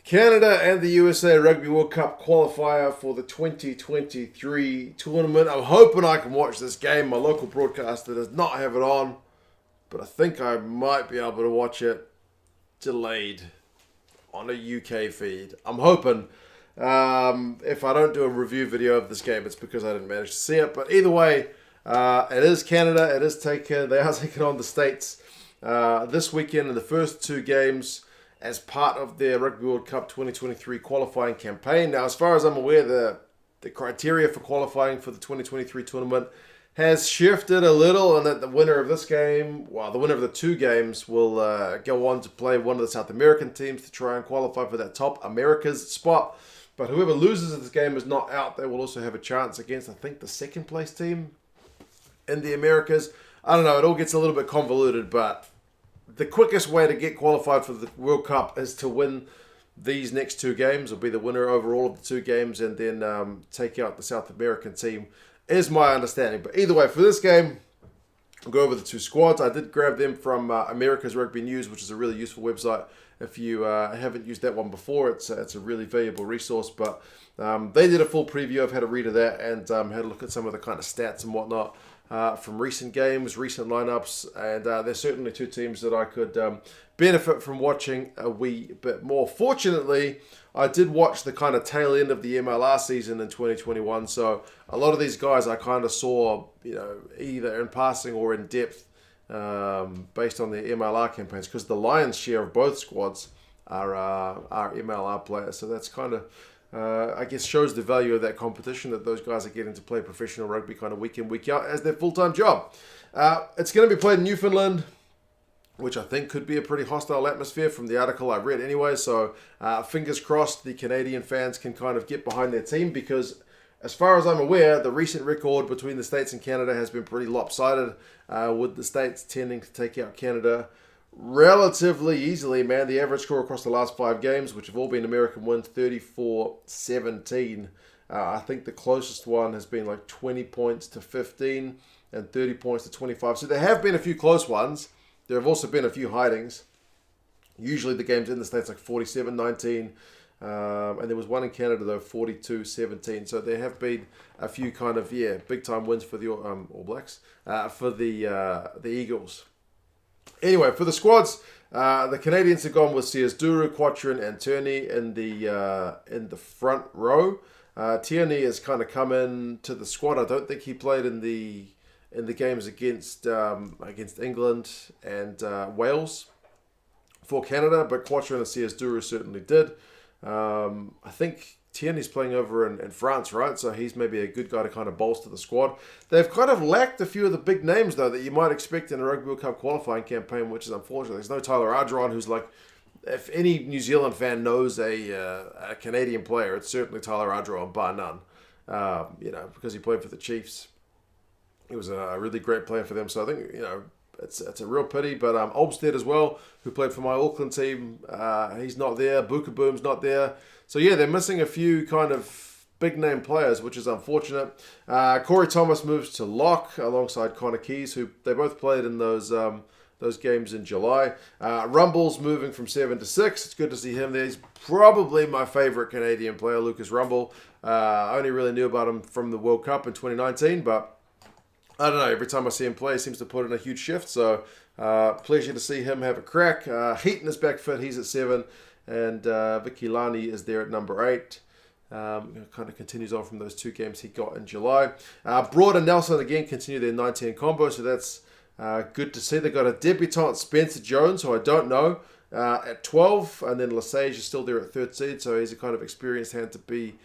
Canada and the USA Rugby World Cup Qualifier for the 2023 tournament. I'm hoping I can watch this game. My local broadcaster does not have it on, but I think I might be able to watch it delayed on a UK feed. I'm hoping. If I don't do a review video of this game, it's because I didn't manage to see it. But either way, it is Canada. They are taking on the States this weekend in the first two games as part of their Rugby World Cup 2023 qualifying campaign. Now, as far as I'm aware, the criteria for qualifying for the 2023 tournament has shifted a little, and that the winner of this game, the winner of the two games, will go on to play one of the South American teams to try and qualify for that top Americas spot. But whoever loses this game is not out. They will also have a chance against, I think, the second place team in the Americas. I don't know. It all gets a little bit convoluted, but the quickest way to get qualified for the World Cup is to win these next two games, or be the winner over all of the two games, and then take out the South American team, is my understanding. But either way, for this game, I'll go over the two squads. I did grab them from America's Rugby News, which is a really useful website. If you haven't used that one before, it's a really valuable resource. But they did a full preview. I've had a read of that and had a look at some of the kind of stats and whatnot from recent games, recent lineups. And there's certainly two teams that I could benefit from watching a wee bit more. Fortunately, I did watch the kind of tail end of the MLR season in 2021. So a lot of these guys I kind of saw, either in passing or in depth, based on the MLR campaigns, because the lion's share of both squads are MLR players. So that's kind of, I guess, shows the value of that competition, that those guys are getting to play professional rugby kind of week in, week out as their full-time job. It's going to be played in Newfoundland, which I think could be a pretty hostile atmosphere from the article I read anyway. So fingers crossed the Canadian fans can kind of get behind their team, because as far as I'm aware, the recent record between the States and Canada has been pretty lopsided, with the States tending to take out Canada relatively easily, man. The average score across the last 5 games, which have all been American wins, 34-17. I think the closest one has been like 20 points to 15 and 30 points to 25. So there have been a few close ones. There have also been a few hidings. Usually the games in the States like 47-19. And there was one in Canada, though, 42-17. So there have been a few kind of, big time wins for the All Blacks, for the Eagles. Anyway, for the squads, the Canadians have gone with Sears-Duru, Quattrin, and Tierney in the front row. Tierney has kind of come into the squad. I don't think he played in the games against England and Wales for Canada, but Quattrin and Sears-Duru certainly did. I think Tierney's playing over in France, right? So he's maybe a good guy to kind of bolster the squad. They've kind of lacked a few of the big names, though, that you might expect in a Rugby World Cup qualifying campaign, which is unfortunate. There's no Tyler Ardron, who's like, if any New Zealand fan knows a Canadian player, it's certainly Tyler Ardron, bar none. Because he played for the Chiefs. He was a really great player for them. So I think, it's a real pity. But Olmsted as well, who played for my Auckland team, he's not there. Bukaboom's not there. So they're missing a few kind of big name players, which is unfortunate. Corey Thomas moves to lock alongside Conor Keys, who they both played in those games in July. Rumball's moving from 7 to 6. It's good to see him there. He's probably my favourite Canadian player, Lucas Rumball. I only really knew about him from the World Cup in 2019, but I don't know, every time I see him play, he seems to put in a huge shift. So pleasure to see him have a crack. Heaton is back fit. He's at 7. And Vikilani is there at number 8. Kind of continues on from those 2 games he got in July. Braude and Nelson again continue their 19 combo. So that's good to see. They've got a debutant, Spencer Jones, who I don't know, at 12. And then LeSage is still there at 13. So he's a kind of experienced hand to be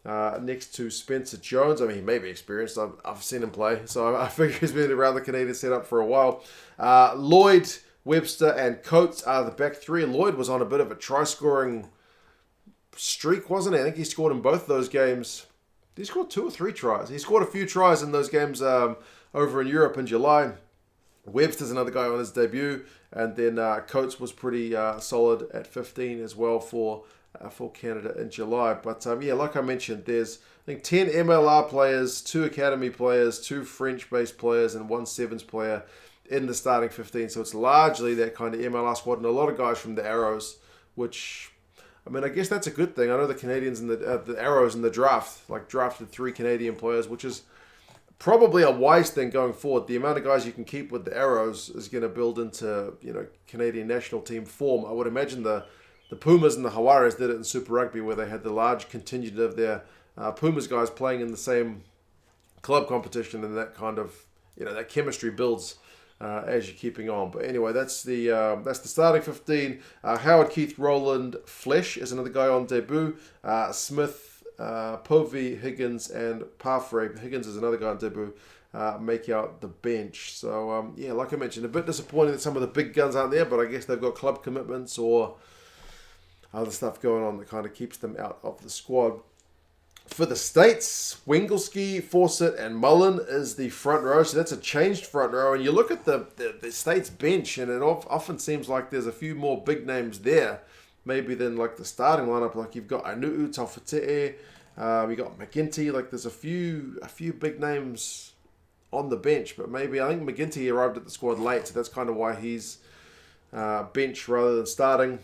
next to Spencer Jones. I mean, he may be experienced. I've seen him play. So I figure he's been around the Canadian setup for a while. Lloyd, Webster, and Coates are the back 3. Lloyd was on a bit of a try-scoring streak, wasn't he? I think he scored in both those games. Did he score 2 or 3 tries? He scored a few tries in those games over in Europe in July. Webster's another guy on his debut. And then Coates was pretty solid at 15 as well for Canada in July. But like I mentioned, there's I think 10 MLR players, 2 academy players, 2 French-based players, and 1 Sevens player in the starting 15. So it's largely that kind of MLR squad, and a lot of guys from the Arrows, which I mean, I guess that's a good thing. I know the Canadians and the Arrows in the draft, like drafted 3 Canadian players, which is probably a wise thing going forward. The amount of guys you can keep with the Arrows is going to build into, Canadian national team form. I would imagine the Pumas and the Hawaras did it in Super Rugby, where they had the large contingent of their Pumas guys playing in the same club competition, and that kind of, that chemistry builds as you're keeping on. But anyway, that's the starting 15. Howard, Keith, Rowland, Flesch is another guy on debut. Smith, Povey, Higgins, and Parfrey. Higgins is another guy on debut. Make out the bench. So, like I mentioned, a bit disappointing that some of the big guns aren't there, but I guess they've got club commitments or other stuff going on that kind of keeps them out of the squad. For the States, Wenglewski, Fawsitt, and Mullen is the front row. So that's a changed front row. And you look at the States bench, and it often seems like there's a few more big names there, maybe than like the starting lineup. Like you've got Ainu'u, Taufete'e, you got McGinty. Like there's a few big names on the bench, but maybe I think McGinty arrived at the squad late, so that's kind of why he's bench rather than starting.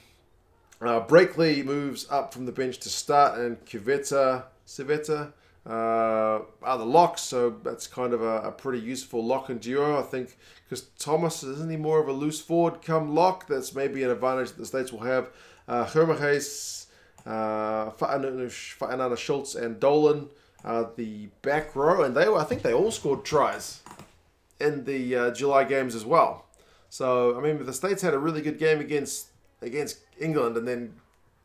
Brakeley moves up from the bench to start, and Civetta are the locks, so that's kind of a pretty useful lock and duo, I think, because Thomas, isn't he more of a loose forward come lock? That's maybe an advantage that the States will have. Germishuys, Fa'anana Schultz, and Dolan are the back row, and I think they all scored tries in the July games as well. So, I mean, the States had a really good game against England and then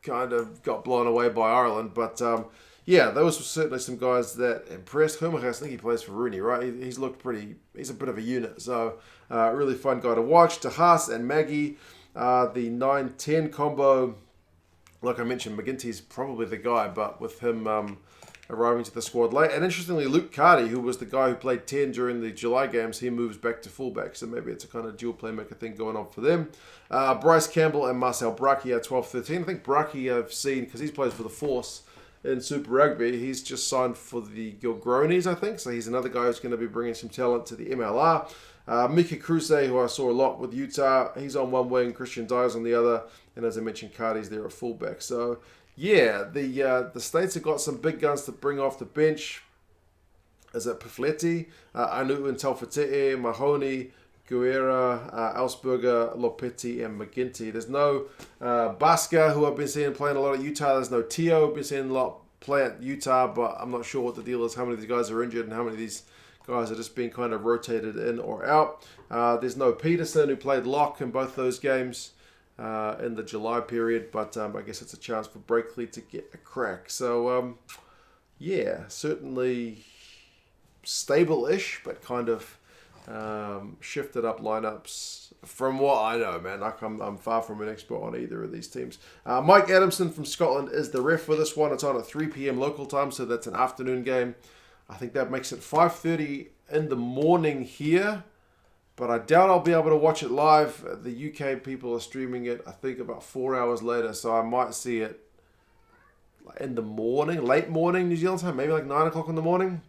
kind of got blown away by Ireland, but those were certainly some guys that impressed. Germishuys, I think he plays for Rooney, right? He's looked he's a bit of a unit. So, really fun guy to watch. De Haas and Maggie, the 9-10 combo. Like I mentioned, McGinty's probably the guy, but with him arriving to the squad late. And interestingly, Luke Carty, who was the guy who played 10 during the July games, he moves back to fullback. So maybe it's a kind of dual playmaker thing going on for them. Bryce Campbell and Marcel Bracchi are 12-13. I think Bracchi I've seen, because he's played for the Force in Super Rugby, he's just signed for the Gilgronis, I think. So he's another guy who's going to be bringing some talent to the MLR. Mika Kruse, who I saw a lot with Utah, he's on one wing, Christian Dyer's on the other, and as I mentioned, Carty's there at fullback. So, the States have got some big guns to bring off the bench. Is it Pafletti, Ainu'u and Taufete'e, Mahoney, Guerra, Alsberger, Lopetti, and McGinty. There's no Baska, who I've been seeing playing a lot at Utah. There's no Teo, I've been seeing a lot play at Utah, but I'm not sure what the deal is, how many of these guys are injured and how many of these guys are just being kind of rotated in or out. There's no Peterson, who played lock in both those games in the July period, but I guess it's a chance for Brakeley to get a crack. So, certainly stable-ish, but kind of shifted up lineups from what I know, man. Like I'm far from an expert on either of these teams. Mike Adamson from Scotland is the ref for this one. It's on at 3 p.m. local time, so that's an afternoon game. I think that makes it 5:30 in the morning here, but I doubt I'll be able to watch it live. The UK people are streaming it, I think, about 4 hours later, so I might see it in the morning, late morning New Zealand time, maybe like 9 o'clock in the morning.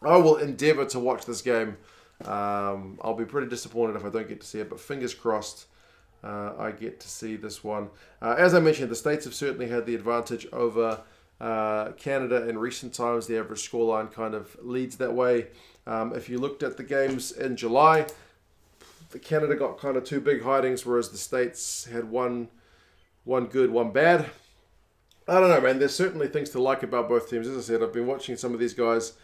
I will endeavour to watch this game. I'll be pretty disappointed if I don't get to see it, but fingers crossed I get to see this one. As I mentioned, the States have certainly had the advantage over Canada in recent times. The average scoreline kind of leads that way. If you looked at the games in July, the Canada got kind of 2 big hidings, whereas the States had one good, one bad. I don't know, man. There's certainly things to like about both teams. As I said, I've been watching some of these guys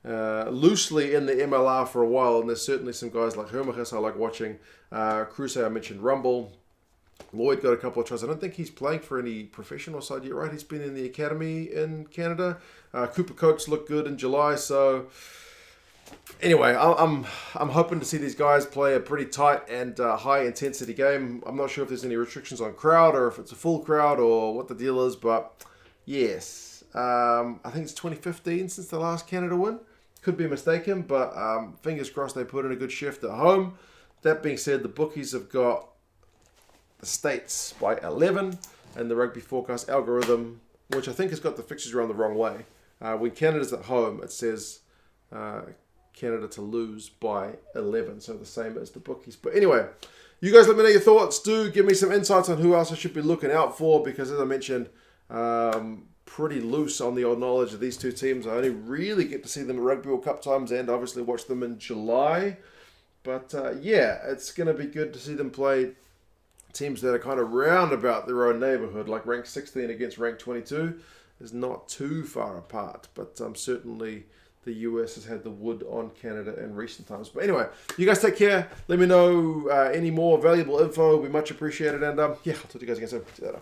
loosely in the MLR for a while, and there's certainly some guys like Germishuys I like watching. Kruse, I mentioned Rumball. Lloyd got a couple of tries. I don't think he's playing for any professional side yet, right? He's been in the academy in Canada. Cooper Coates looked good in July. So anyway, I'm hoping to see these guys play a pretty tight and high intensity game. I'm not sure if there's any restrictions on crowd or if it's a full crowd or what the deal is, but yes, I think it's 2015 since the last Canada win. Could be mistaken, but fingers crossed they put in a good shift at home. That being said, the bookies have got the States by 11, and the Rugby Forecast algorithm, which I think has got the fixtures around the wrong way. When Canada's at home, it says Canada to lose by 11, so the same as the bookies. But anyway, You guys let me know your thoughts. Do give me some insights on who else I should be looking out for, because as I mentioned, pretty loose on the old knowledge of these two teams. I only really get to see them at Rugby World Cup times and obviously watch them in July. But yeah, it's going to be good to see them play teams that are kind of round about their own neighborhood, like rank 16 against rank 22 is not too far apart. But certainly the US has had the wood on Canada in recent times. But anyway, you guys take care. Let me know any more valuable info. It would be much appreciated. And yeah, I'll talk to you guys again soon. See you later.